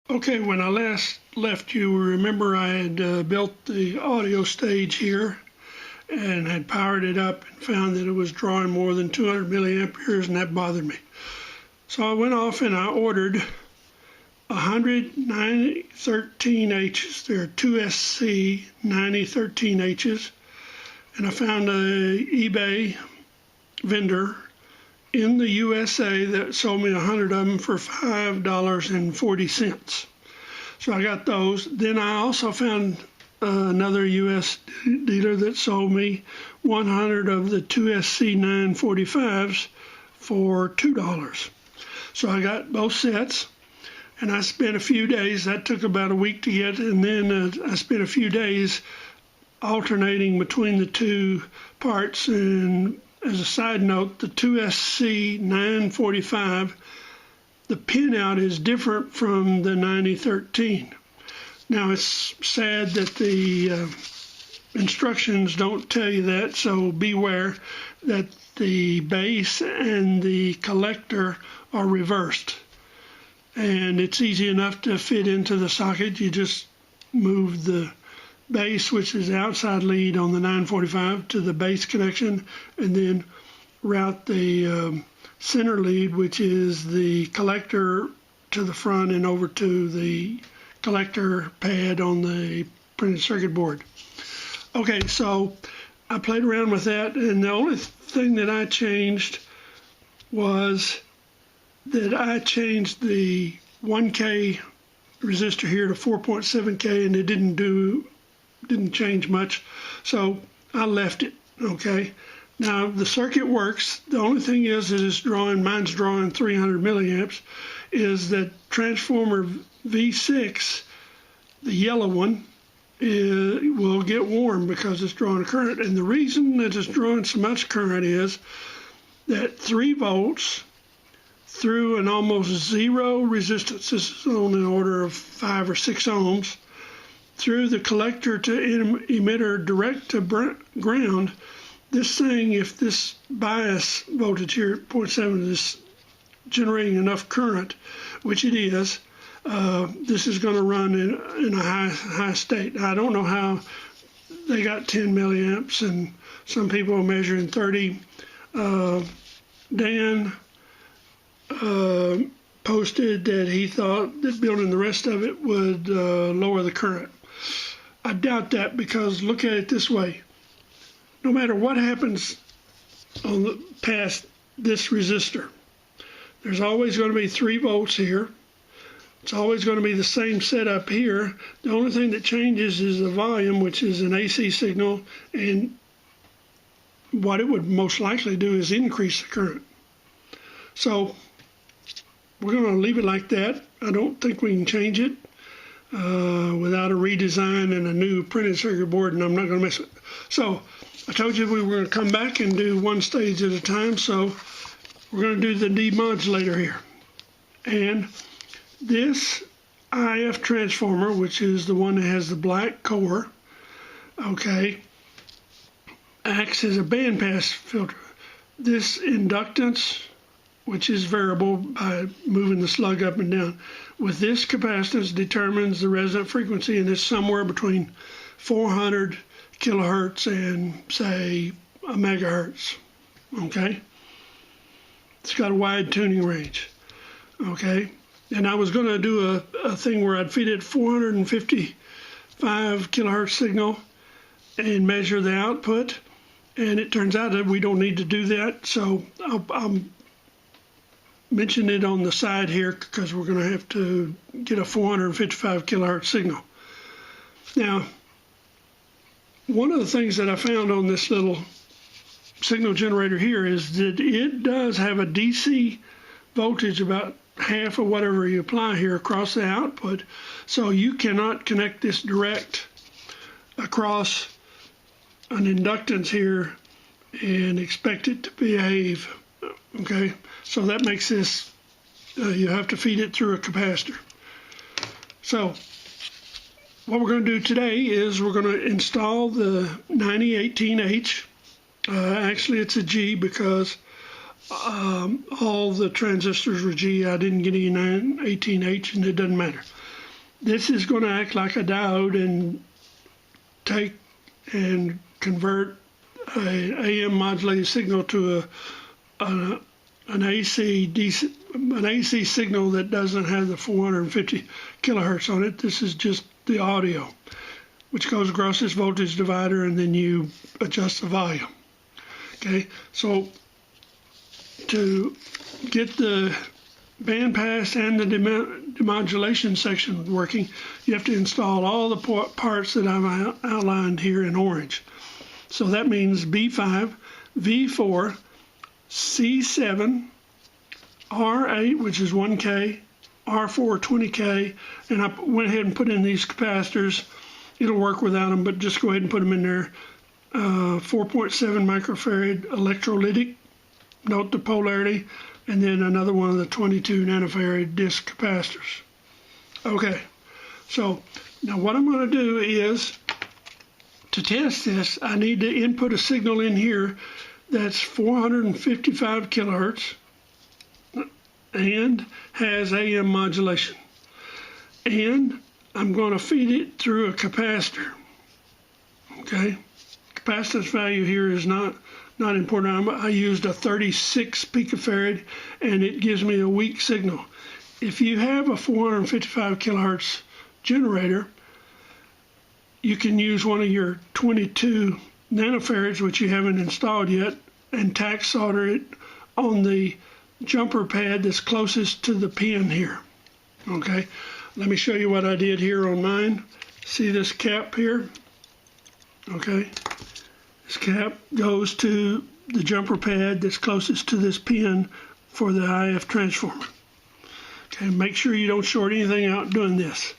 Okay, when I last left you, remember I had built the audio stage here and had powered it up and found that it was drawing more than 200 milliamperes, and that bothered me. So I went off and I ordered 100 9013Hs. They're 2SC 9013Hs, and I found a eBay vendor in the USA that sold me 100 of them for $5.40. So I got those. Then I also found another US dealer that sold me 100 of the 2SC 945s for $2. So I got both sets, and I spent a few days. That took about a week to get, and then I spent a few days alternating between the two parts. And as a side note, the 2SC 945, the pinout is different from the 9013. Now, it's sad that the instructions don't tell you that, so beware that the base and the collector are reversed. And it's easy enough to fit into the socket. You just move the base, which is the outside lead on the 945, to the base connection, and then route the center lead, which is the collector, to the front and over to the collector pad on the printed circuit board. Okay, so I played around with that, and the only thing that I changed was that I changed the 1K resistor here to 4.7K, and it didn't change much, so I left it. Okay, now the circuit works. The only thing is that mine's drawing 300 milliamps, is that transformer V6, the yellow one, will get warm because it's drawing a current. And the reason that it's drawing so much current is that 3 volts through an almost zero resistance, this is on the order of 5 or 6 ohms, through the collector to emitter direct to ground. This thing, if this bias voltage here at 0.7 is generating enough current, which it is, this is going to run in a high state. Now, I don't know how they got 10 milliamps, and some people are measuring 30. Dan posted that he thought that building the rest of it would lower the current. I doubt that, because look at it this way. No matter what happens past this resistor, there's always going to be 3 volts here. It's always going to be the same setup here. The only thing that changes is the volume, which is an AC signal, and what it would most likely do is increase the current. So we're going to leave it like that. I don't think we can change it without a redesign and a new printed circuit board, and I'm not going to mess with it. So I told you we were going to come back and do one stage at a time, so we're going to do the demodulator here. And this IF transformer, which is the one that has the black core, okay, acts as a bandpass filter. This inductance, which is variable by moving the slug up and down, with this capacitance determines the resonant frequency, and it's somewhere between 400 kilohertz and, say, a megahertz. Okay, it's got a wide tuning range. Okay, and I was going to do a thing where I'd feed it 455 kilohertz signal and measure the output, and it turns out that we don't need to do that, so I'll mention it on the side here, because we're going to have to get a 455 kilohertz signal. Now, one of the things that I found on this little signal generator here is that it does have a DC voltage about half of whatever you apply here across the output, so you cannot connect this direct across an inductance here and expect it to behave. Okay, so that makes this, you have to feed it through a capacitor. So what we're going to do today is we're going to install the 9018H. Actually, it's a G because all the transistors were G. I didn't get any 918H, and it doesn't matter. this is going to act like a diode and take and convert an AM modulated signal to an AC signal that doesn't have the 450 kilohertz on it. This is just the audio, which goes across this voltage divider, and then you adjust the volume. Okay, so to get the bandpass and the demodulation section working, you have to install all the parts that I've outlined here in orange. So that means B5, V4, C7, R8, which is 1K, R4, 20K, and I went ahead and put in these capacitors. It'll work without them, but just go ahead and put them in there. 4.7 microfarad electrolytic, note the polarity, and then another one of the 22 nanofarad disc capacitors. Okay, so now what I'm going to do is, to test this, I need to input a signal in here that's 455 kilohertz and has AM modulation. And I'm going to feed it through a capacitor. Okay, capacitance value here is not important. I used a 36 picofarad, and it gives me a weak signal. If you have a 455 kilohertz generator, you can use one of your 22 nanofarads, which you haven't installed yet, and tack solder it on the jumper pad that's closest to the pin here. Okay, let me show you what I did here on mine. See this cap here? Okay, this cap goes to the jumper pad that's closest to this pin for the IF transformer. Okay, make sure you don't short anything out doing this.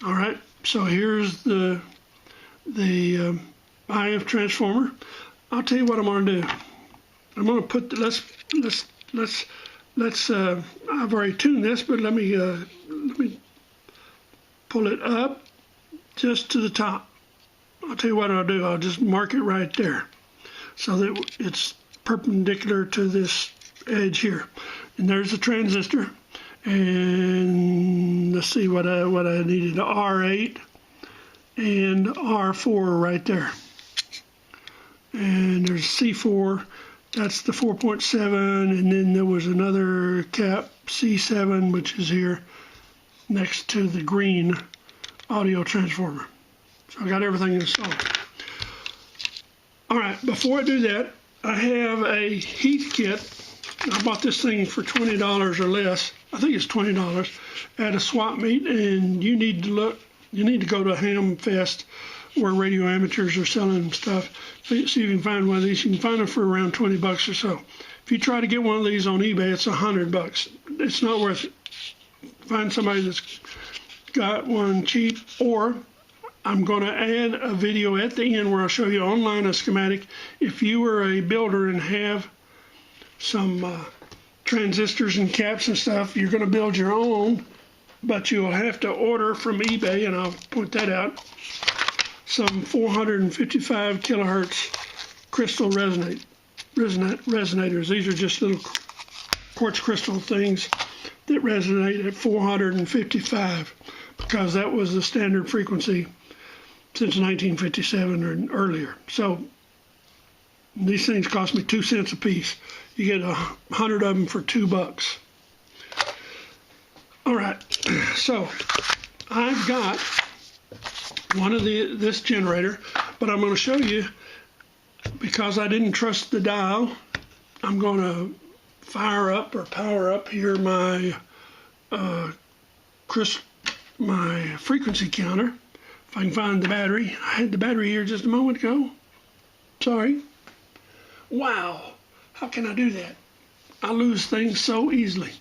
All right, so here's the IF transformer. I'll tell you what I'm going to do. I'm going to put the, I've already tuned this, but let me pull it up just to the top. I'll tell you what I'll do. I'll just mark it right there so that it's perpendicular to this edge here. And there's the transistor. And let's see what I needed, R8 and R4 right there. And there's C4, that's the 4.7, and then there was another cap, C7, which is here next to the green audio transformer. So I got everything installed. All right, before I do that, I have a heat kit. I bought this thing for $20 or less. I think it's $20 at a swap meet, and you need to go to a ham fest where radio amateurs are selling stuff. See if you can find one of these. You can find them for around 20 bucks or so. If you try to get one of these on eBay, it's 100 bucks. It's not worth it. Find somebody that's got one cheap, or I'm going to add a video at the end where I'll show you online a schematic. If you are a builder and have some transistors and caps and stuff, you're going to build your own, but you'll have to order from eBay, and I'll point that out, some 455 kilohertz crystal resonators. These are just little quartz crystal things that resonate at 455 because that was the standard frequency since 1957 or earlier. So these things cost me 2 cents a piece. You get 100 of them for $2. All right, so I've got one of this generator, but I'm going to show you, because I didn't trust the dial, I'm going to fire up or power up here my frequency counter. If I can find the battery. I had the battery here just a moment ago. Sorry. Wow, how can I do that? I lose things so easily.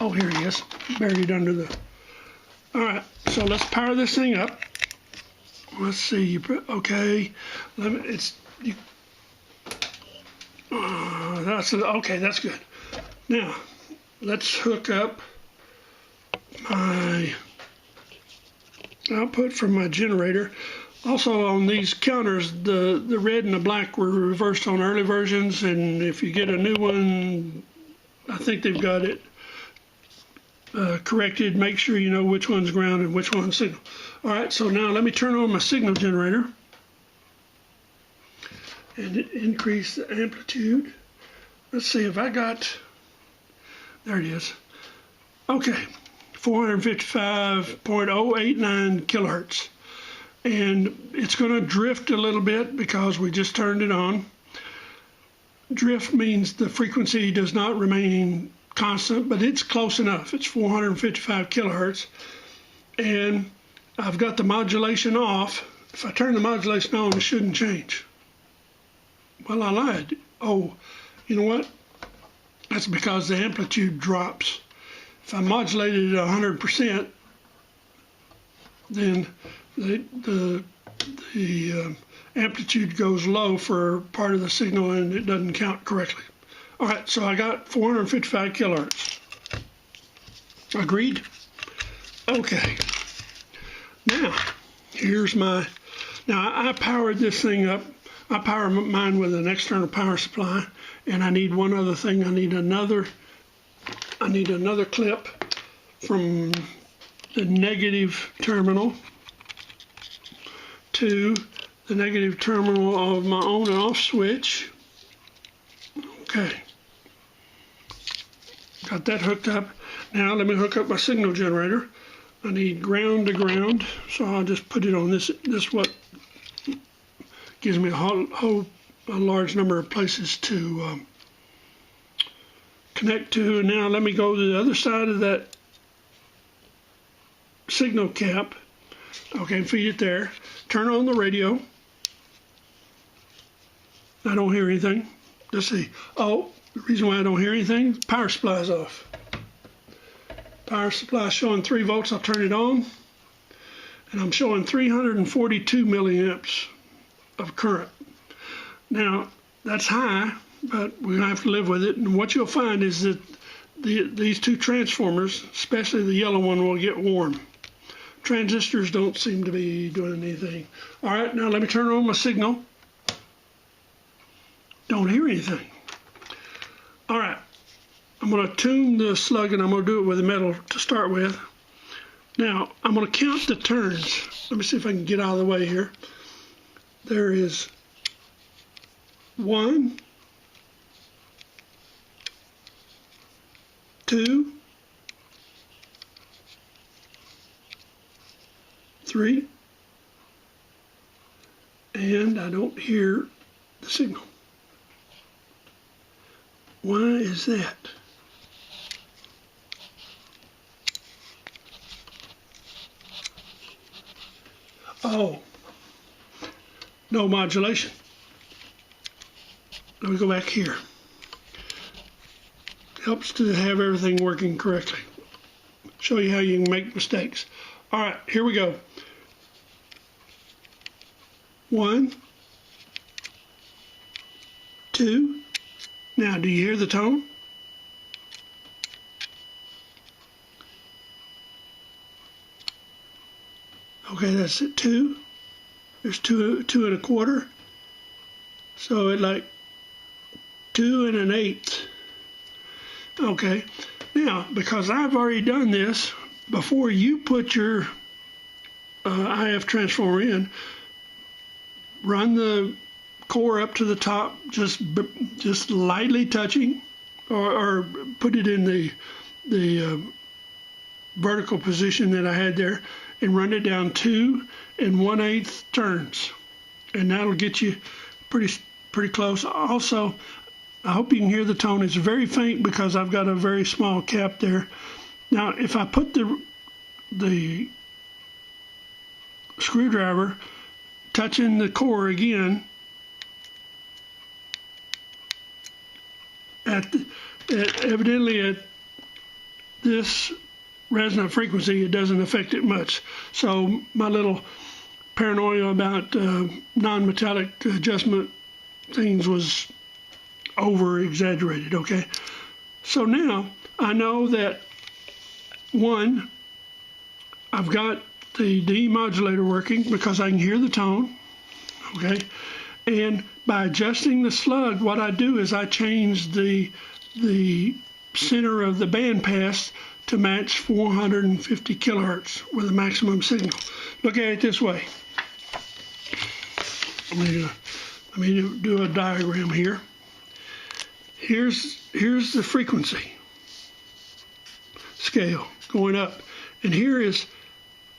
Oh, here it is, buried under the... All right, so let's power this thing up. Let's see, okay, that's okay, that's good. Now, let's hook up my output from my generator. Also on these counters, the red and the black were reversed on early versions, and if you get a new one, I think they've got it corrected. Make sure you know which one's ground and which one's signal. All right, so now let me turn on my signal generator and increase the amplitude. Let's see if I got, there it is. Okay, 455.089 kilohertz. And it's going to drift a little bit because we just turned it on. Drift means the frequency does not remain constant, but it's close enough. It's 455 kilohertz. And I've got the modulation off. If I turn the modulation on, it shouldn't change. Well, I lied. Oh, you know what? That's because the amplitude drops. If I modulated it at 100%, then the amplitude goes low for part of the signal and it doesn't count correctly. All right, so I got 455 kilohertz. Agreed? Okay. Now, here's my, now I powered this thing up. I power mine with an external power supply, and I need one other thing. I need another clip from the negative terminal to the negative terminal of my on and off switch. Okay, got that hooked up. Now let me hook up my signal generator. I need ground to ground, so I'll just put it on this what gives me a large number of places to connect to. And now let me go to the other side of that signal cap. Okay, feed it there. Turn on the radio. I don't hear anything. Let's see. Oh, the reason why I don't hear anything, power supply is off. Power supply showing 3 volts. I'll turn it on. And I'm showing 342 milliamps of current. Now, that's high, but we're going to have to live with it. And what you'll find is that these 2 transformers, especially the yellow one, will get warm. Transistors don't seem to be doing anything. All right, now let me turn on my signal. Don't hear anything. All right, I'm going to tune the slug, and I'm going to do it with a metal to start with. Now, I'm going to count the turns. Let me see if I can get out of the way here. There is 1, 2, 3, and I don't hear the signal. Why is that? Oh, no modulation. Let me go back here. Helps to have everything working correctly. Show you how you can make mistakes. All right, here we go. 1, 2. Now, do you hear the tone? Okay, that's it. 2. There's 2 1/4. So it like 2 1/8. Okay. Now, because I've already done this, before you put your IF transformer in, run the core up to the top, just lightly touching, or put it in the vertical position that I had there, and run it down 2 1/8 turns, and that'll get you pretty close. Also, I hope you can hear the tone. It's very faint because I've got a very small cap there. Now, if I put the screwdriver touching the core again evidently at this resonant frequency, it doesn't affect it much. So my little paranoia about non-metallic adjustment things was over-exaggerated, okay? So now I know that, 1, I've got the demodulator working because I can hear the tone, okay? And by adjusting the slug, what I do is I change the center of the bandpass to match 450 kilohertz with a maximum signal. Look at it this way. Let me do a diagram here. Here's the frequency scale going up, and here is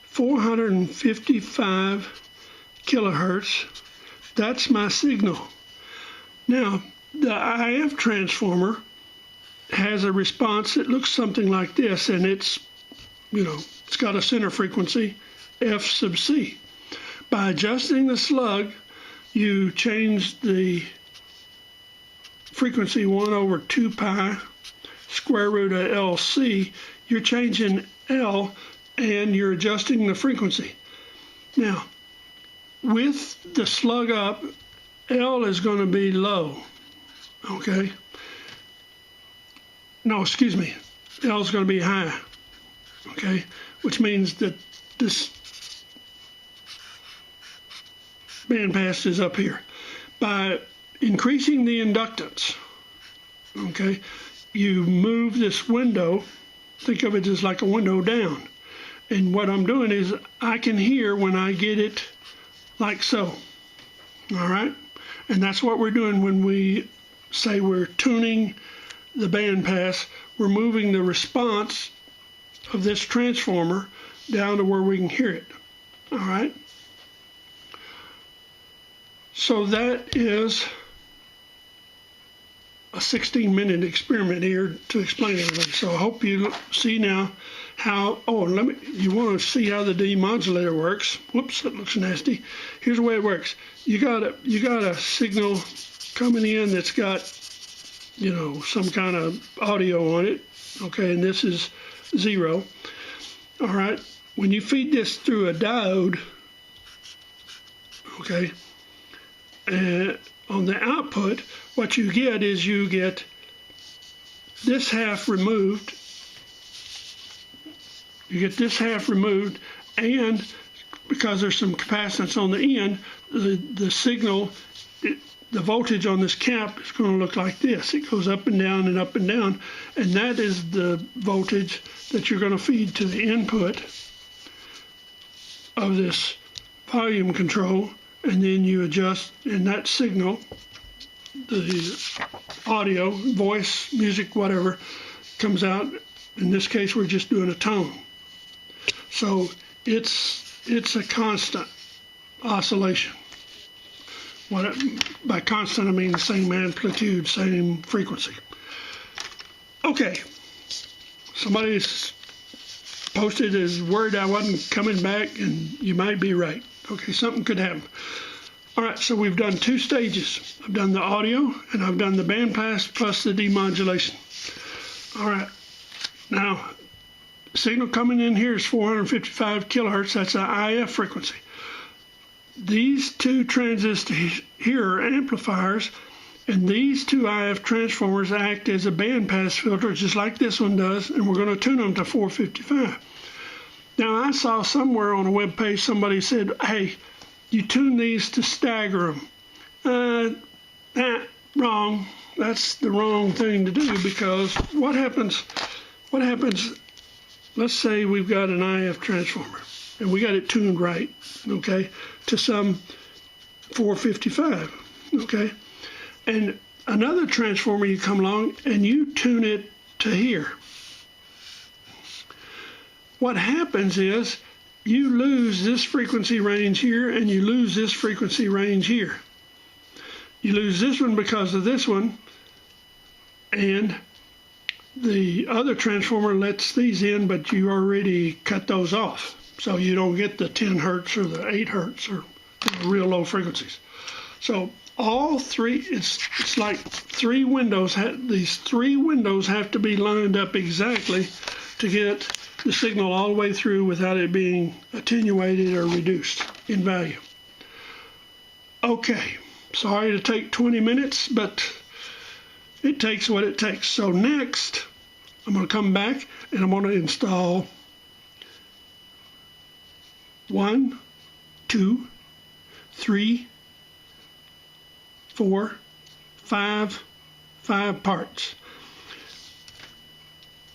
455 kilohertz. That's my signal. Now, the IF transformer has a response that looks something like this, and it's got a center frequency, F sub C. By adjusting the slug, you change the frequency 1 over 2 pi square root of LC. You're changing L, and you're adjusting the frequency. Now, with the slug up, L is going to be low, okay? No, excuse me, L is going to be high, okay? Which means that this bandpass is up here. By increasing the inductance, okay, you move this window, think of it as like a window down. And what I'm doing is I can hear when I get it like so, all right? And that's what we're doing when we say we're tuning the bandpass. We're moving the response of this transformer down to where we can hear it, all right? So that is a 16-minute experiment here to explain everything. So I hope you see now how, you want to see how the demodulator works. Whoops, that looks nasty. Here's the way it works. You got a signal coming in that's got, some kind of audio on it, okay, and this is 0. All right, when you feed this through a diode, okay, and on the output, what you get is you get this half removed. You get this half removed, and because there's some capacitance on the end, the signal, the voltage on this cap is going to look like this. It goes up and down and up and down, and that is the voltage that you're going to feed to the input of this volume control, and then you adjust, and that signal, the audio, voice, music, whatever, comes out. In this case, we're just doing a tone. So it's a constant oscillation. By constant, I mean the same amplitude, same frequency. Okay, somebody's posted is worried I wasn't coming back, and you might be right. Okay, something could happen. All right, so we've done 2 stages. I've done the audio, and I've done the bandpass plus the demodulation. All right, now, signal coming in here is 455 kilohertz. That's an IF frequency. These 2 transistors here are amplifiers, and these 2 IF transformers act as a bandpass filter, just like this one does, and we're going to tune them to 455. Now, I saw somewhere on a web page somebody said, hey, you tune these to stagger them. Wrong. That's the wrong thing to do, because what happens, let's say we've got an IF transformer, and we got it tuned right, okay, to some 455, okay? And another transformer, you come along and you tune it to here. What happens is you lose this frequency range here, and you lose this frequency range here. You lose this one because of this one, and the other transformer lets these in, but you already cut those off. So you don't get the 10 hertz or the 8 hertz or real low frequencies. So all 3, it's like 3 windows. These 3 windows have to be lined up exactly to get the signal all the way through without it being attenuated or reduced in value. Okay, sorry to take 20 minutes, but it takes what it takes. So next, I'm going to come back and I'm going to install 1, 2, 3, 4, 5 parts.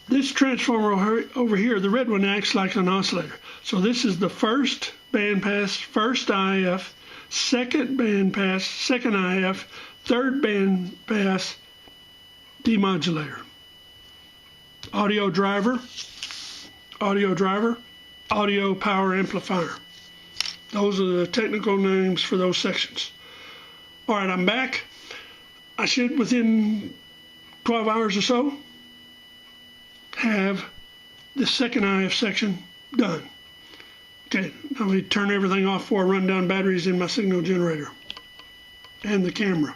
This transformer over here, the red one, acts like an oscillator. So this is the first bandpass, first IF, second bandpass, second IF, third bandpass demodulator. Audio driver, audio power amplifier. Those are the technical names for those sections. All right, I'm back. I should, within 12 hours or so, have the second IF section done. Okay, now we turn everything off before I run down batteries in my signal generator and the camera.